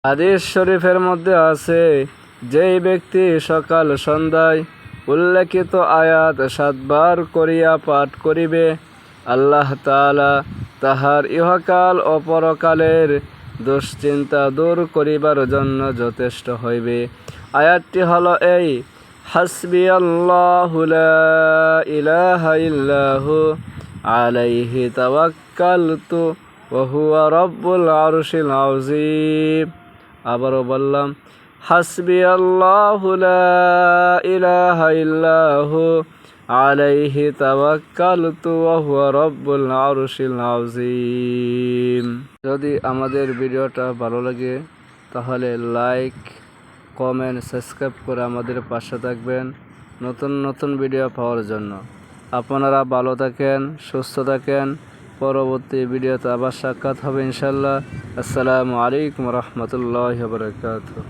হাদিস শরীফের মধ্যে আছে, যেই ব্যক্তি সকাল সন্ধ্যায় উল্লেখিত আয়াত 7 বার করিয়া পাঠ করিবে, আল্লাহ তাআলা তাহার ইহকাল ও পরকালের দুশ্চিন্তা দূর করিবার জন্য যথেষ্ট হইবে। আয়াতটি হলো এই: হাসবিয়াল্লাহু লা ইলাহা ইল্লাহু আলাইহি তাওয়াক্কালতু ওয়া হুয়া রাব্বুল আরশিল আযীম। আবারও বললাম, হাসবিয়াল্লাহু লা ইলাহা ইল্লাহু আলাইহি তাওয়াক্কালতু ওয়া হুয়া রাব্বুল আরশিল আযীম। যদি আমাদের ভিডিওটা ভালো লাগে তাহলে লাইক, কমেন্ট, সাবস্ক্রাইব করে আমাদের পাশে থাকবেন নতুন নতুন ভিডিও পাওয়ার জন্য। আপনারা ভালো থাকেন, সুস্থ থাকেন। পরবর্তী ভিডিওতে আবার সাক্ষাৎ হবে ইনশাল্লাহ। আসসালামু আলাইকুম রহমতুল্লাহি ওয়া বারাকাতুহু।